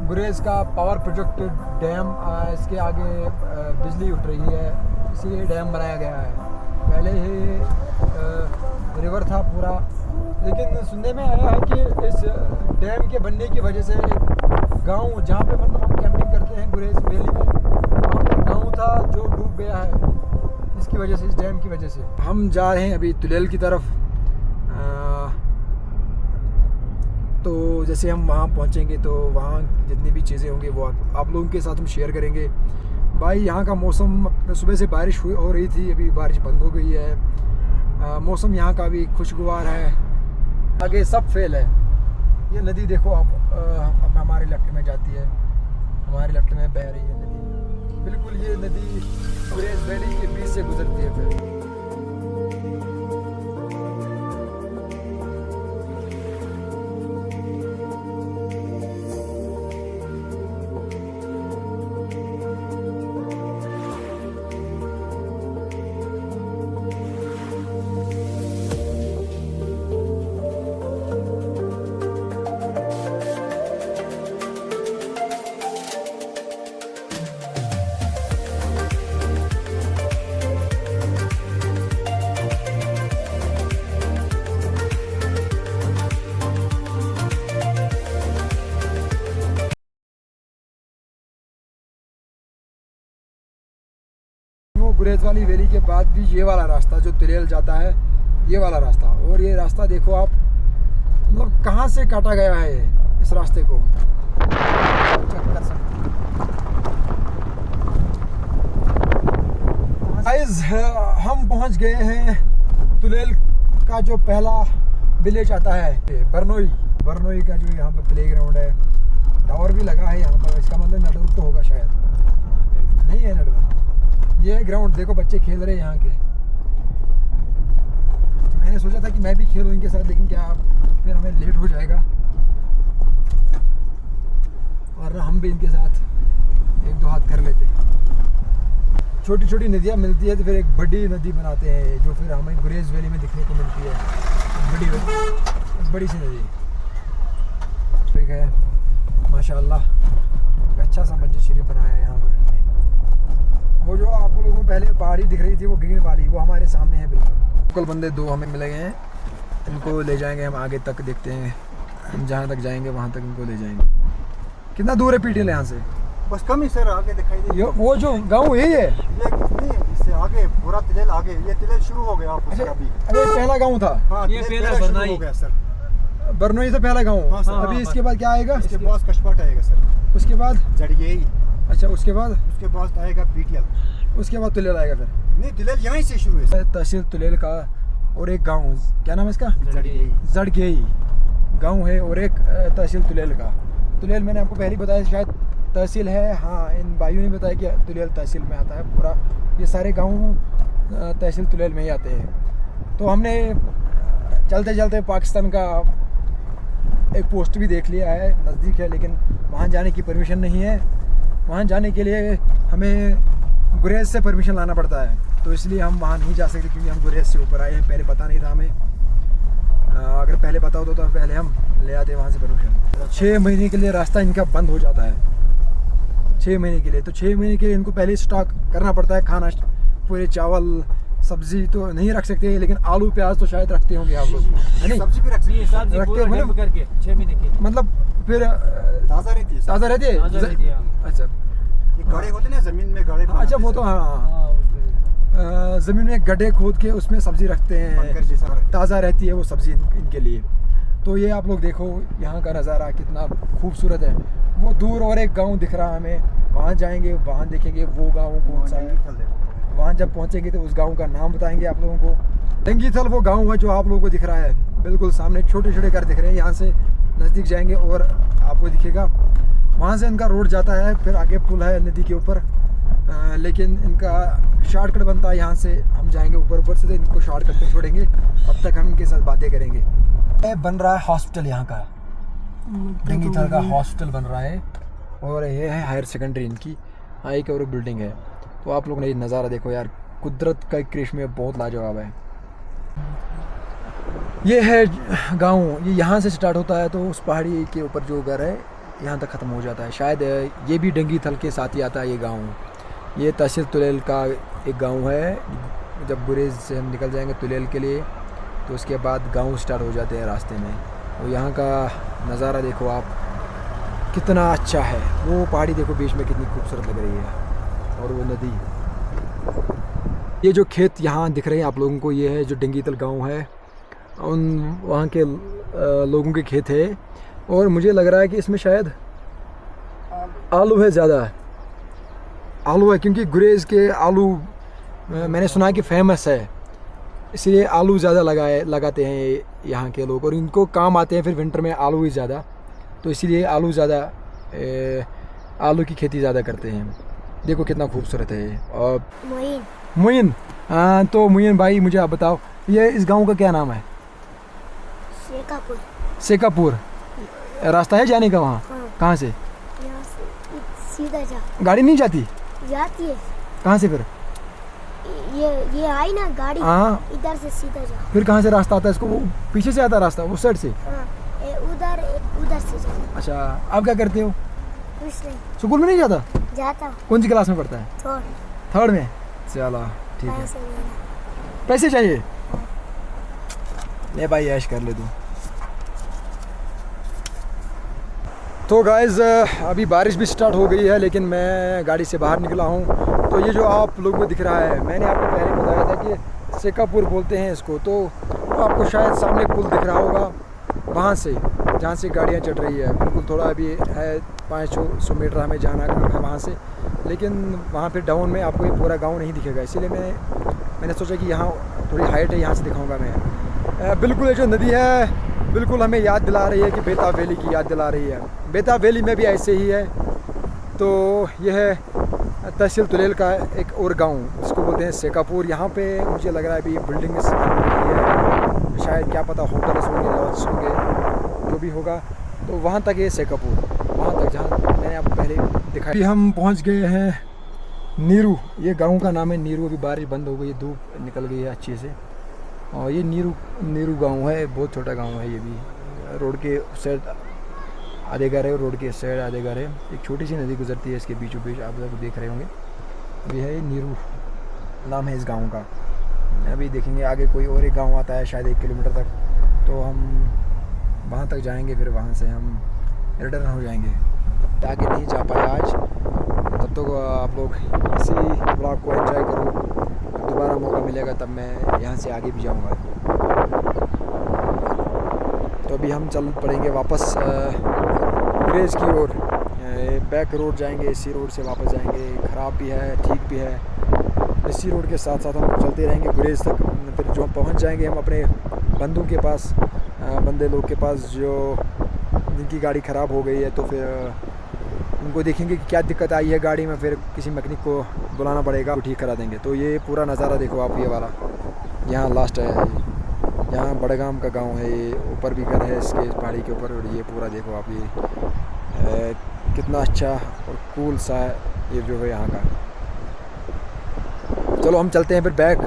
गुरेज का power project dam. इसके आगे बिजली उठ रही है, इसीलिए डैम बनाया गया है। पहले ही रिवर था पूरा, लेकिन सुनने में आया है कि इस डैम के बनने की वजह से एक गांव जहां पे मतलब हम कैंपिंग करते हैं गुरेज वैली में, वहाँ पे गाँव था जो डूब गया है इसकी वजह से, इस डैम की वजह से। हम जा रहे हैं अभी तुलेल की तरफ। तो जैसे हम वहाँ पहुँचेंगे तो वहाँ जितनी भी चीज़ें होंगी वो आप लोगों के साथ हम शेयर करेंगे। भाई यहाँ का मौसम, सुबह से बारिश हो रही थी, अभी बारिश बंद हो गई है। मौसम यहाँ का भी खुशगवार है। आगे सब फेल है। ये नदी देखो आप हमारे लेफ्ट में जाती है, हमारे लेफ्ट में बह रही है नदी। बिल्कुल ये नदी गुरेज वैली के बीच से गुजरती है। फिर गुरेज वाली वैली के बाद भी ये वाला रास्ता जो तुलेल जाता है, ये वाला रास्ता, और ये रास्ता देखो आप, मतलब कहाँ से काटा गया है इस रास्ते को, चेक कर सकते हैं। गाइस हम पहुँच गए हैं तुलेल का जो पहला विलेज आता है, बरनोई का जो यहाँ पे प्ले ग्राउंड है। टावर भी लगा है यहाँ पर, इसका मतलब नेटवर्क तो होगा शायद, नहीं है नेटवर्क। ये ग्राउंड देखो, बच्चे खेल रहे हैं यहाँ के। मैंने सोचा था कि मैं भी खेलूँ इनके साथ, लेकिन क्या फिर हमें लेट हो जाएगा, और हम भी इनके साथ एक दो हाथ कर लेते हैं। छोटी छोटी नदियाँ मिलती है तो फिर एक बड़ी नदी बनाते हैं, जो फिर हमें गुरेज वैली में दिखने को मिलती है। बड़ी सी नदी ठीक है, माशाल्लाह। अच्छा सा मस्जिद शरीफ बनाया है यहाँ पर। वो जो आप लोगों को पहले पहाड़ी दिख रही थी, वो ग्रीन वाली, वो हमारे सामने है बिल्कुल। लोकल बंदे दो हमें मिले गए हैं, इनको ले जाएंगे हम आगे तक, देखते हैं हम जहाँ तक जाएंगे वहाँ तक इनको ले जाएंगे। कितना दूर है पीटीएल यहाँ से? बस कम ही सर, आगे दिखाई दे। वो जो गाँव यही है, इससे आगे पूरा तिलेल आगे, ये तिलेल शुरू हो गया आपको सर अभी। अरे पहला गाँव था? हाँ, ये पहला शुरू हो गया सर। बरनोई से पहला गाँव। अभी इसके बाद क्या आएगा? इसके बाद कशबाट आएगा सर, उसके बाद जड़गेई। अच्छा, उसके बाद आएगा पीटीएल, उसके बाद तुलेल आएगा। फिर नहीं, तुलेल यहीं से शुरू है। तहसील तुलेल का और एक गांव, क्या नाम है इसका? जड़गेई गांव है, और एक तहसील तुलेल का। तुलेल मैंने आपको पहले बताया शायद तहसील है, हाँ इन भाइयों ने बताया कि तुलेल तहसील में आता है पूरा। ये सारे गाँव तहसील तुलेल में ही आते हैं। तो हमने चलते चलते पाकिस्तान का एक पोस्ट भी देख लिया है, नज़दीक है, लेकिन वहाँ जाने की परमिशन नहीं है। वहाँ जाने के लिए हमें गुरेज से परमिशन लाना पड़ता है, तो इसलिए हम वहाँ नहीं जा सकते, क्योंकि हम गुरेज से ऊपर आए हैं। पहले पता नहीं था हमें, अगर पहले पता होता तो पहले हम ले आते वहाँ से परमिशन। 6 महीने के लिए रास्ता इनका बंद हो जाता है, 6 महीने के लिए। तो 6 महीने के लिए इनको पहले स्टॉक करना पड़ता है खाना, पूरे चावल सब्जी तो नहीं रख सकते, लेकिन आलू प्याज तो शायद रखते होंगे आप लोग, है नहीं? सब्जी भी रखते हैं करके 6 महीने की, मतलब फिर ताज़ा रहती है। ताज़ा रहती है। अच्छा, ये गड्ढे होते हैं जमीन में, गड्ढे। अच्छा वो तो हाँ, ज़मीन में गड्ढे खोद के उसमें सब्जी रखते हैं, ताज़ा रहती है वो सब्जी इनके लिए। तो ये आप लोग देखो यहाँ का नज़ारा कितना खूबसूरत है। वो दूर और एक गांव दिख रहा है हमें, वहाँ जाएंगे, वहाँ देखेंगे वो गांव कौन सा है। वहाँ जब पहुँचेंगे तो उस गांव का नाम बताएंगे आप लोगों को। डेंगीथल वो गांव है जो आप लोगों को दिख रहा है, बिल्कुल सामने छोटे छोटे घर दिख रहे हैं। यहाँ से नज़दीक जाएंगे और आपको दिखेगा, वहाँ से इनका रोड जाता है, फिर आगे पुल है नदी के ऊपर। लेकिन इनका शॉर्टकट बनता है, यहाँ से हम जाएंगे ऊपर से, तो इनको शॉर्टकट पे छोड़ेंगे। अब तक हम इनके साथ बातें करेंगे। बन रहा है हॉस्पिटल यहाँ का, डेंगीथल का हॉस्पिटल बन रहा है, और ये है हायर सेकेंडरी इनकी। हाँ, एक और बिल्डिंग है। तो आप लोग ने नज़ारा देखो यार, कुदरत का करिश्मे बहुत लाजवाब है। ये है गांव, ये यहाँ से स्टार्ट होता है, तो उस पहाड़ी के ऊपर जो घर है यहाँ तक ख़त्म हो जाता है। शायद ये भी डंगी थल के साथ ही आता है ये गांव। ये तहसील तुलेल का एक गांव है। जब गुरेज से हम निकल जाएंगे तुलेल के लिए तो उसके बाद गांव स्टार्ट हो जाते हैं रास्ते में। और यहाँ का नज़ारा देखो आप, कितना अच्छा है। वो पहाड़ी देखो बीच में कितनी खूबसूरत लग रही है, और वो नदी। ये जो खेत यहाँ दिख रहे हैं आप लोगों को, ये है जो डंगीतल गांव है, उन वहाँ के लोगों के खेत है। और मुझे लग रहा है कि इसमें शायद आलू है, ज़्यादा आलू है, क्योंकि गुरेज के आलू मैंने सुना है कि फेमस है, इसलिए आलू ज़्यादा लगाते हैं यहाँ के लोग। और इनको काम आते हैं फिर विंटर में आलू ही ज़्यादा, तो इसीलिए आलू ज़्यादा आलू की खेती ज़्यादा करते हैं। देखो कितना खूबसूरत है। और मुइन, हाँ, तो मुइन भाई मुझे आप बताओ, ये इस गांव का क्या नाम है? शेखापुर। रास्ता है जाने का वहाँ? हाँ। कहाँ से? यहाँ से सीधा जा। गाड़ी नहीं जाती? जाती है। कहाँ से फिर? ये आई ना गाड़ी, हाँ, इधर से सीधा जा। फिर कहाँ से रास्ता आता है इसको? वो पीछे से आता है रास्ता, उस साइड से? हाँ, उधर से जा। अच्छा, आप क्या करते हो? कुछ नहीं। स्कूल में नहीं जाता? जाता हूँ। कौन सी क्लास में पढ़ता है? थर्ड में। चलो ठीक है। पैसे चाहिए? ले भाई, ऐश कर ले तू। तो गाइज़ अभी बारिश भी स्टार्ट हो गई है, लेकिन मैं गाड़ी से बाहर निकला हूँ। तो ये जो आप लोगों को दिख रहा है, मैंने आपको पहले बताया था कि शेखापुर बोलते हैं इसको। तो आपको शायद सामने पुल दिख रहा होगा, वहाँ से जहाँ से गाड़ियाँ चढ़ रही है, बिल्कुल थोड़ा अभी है 500 मीटर हमें जाना है वहाँ से। लेकिन वहाँ पे डाउन में आपको ये पूरा गांव नहीं दिखेगा, इसीलिए मैंने सोचा कि यहाँ थोड़ी हाइट है, यहाँ से दिखाऊंगा मैं। बिल्कुल ये जो नदी है बिल्कुल हमें याद दिला रही है कि बेताब वैली की याद दिला रही है। बेताब वैली में भी ऐसे ही है। तो यह है तहसील तुलेल का एक और गांव जिसको बोलते हैं शेखापुर। यहाँ पे मुझे लग रहा है अभी बिल्डिंग बन रही है, शायद क्या पता होटल्स होंगे, लॉज होंगे, जो भी होगा। तो वहाँ तक ये शेखापुर, वहाँ तक जहाँ मैंने आपको पहले दिखाया। अभी हम पहुँच गए हैं नीरू। ये गांव का नाम है नीरू। अभी बारिश बंद हो गई, धूप निकल गई है अच्छे से। और ये नीरू गांव है, बहुत छोटा गांव है। ये भी रोड के साइड आधे घर है, रोड के साइड आधे घर है। एक छोटी सी नदी गुजरती है इसके बीचों बीच, आप लोग देख रहे होंगे। अभी है नीरू नाम है इस गांव का। अभी देखेंगे आगे कोई और एक गांव आता है शायद 1 किलोमीटर तक, तो हम वहाँ तक जाएंगे, फिर वहाँ से हम रिटर्न हो जाएंगे। ताकि नहीं जा पाए आज, तब तो आप लोग इसी ब्लॉग को एंजॉय करो। दोबारा मौका मिलेगा तब मैं यहाँ से आगे भी जाऊँगा। तो अभी हम चल पड़ेंगे वापस गुरेज की ओर। बैक रोड जाएंगे, इसी रोड से वापस जाएंगे। ख़राब भी है, ठीक भी है, इसी रोड के साथ साथ हम चलते रहेंगे गुरेज तक। फिर जो हम पहुँच जाएंगे हम अपने बंधु के पास, बंदे लोग के पास जो जिनकी गाड़ी ख़राब हो गई है। तो फिर उनको देखेंगे कि क्या दिक्कत आई है गाड़ी में, फिर किसी मैकेनिक को बुलाना पड़ेगा, वो ठीक करा देंगे। तो ये पूरा नज़ारा देखो आप, ये वाला यहाँ लास्ट है, यहाँ बड़गाम का गांव है। ये ऊपर भी घर है इसके, इस पहाड़ी के ऊपर। और ये पूरा देखो आप, ये कितना अच्छा और कूल सा ये व्यू है यहाँ का। चलो हम चलते हैं फिर बैक।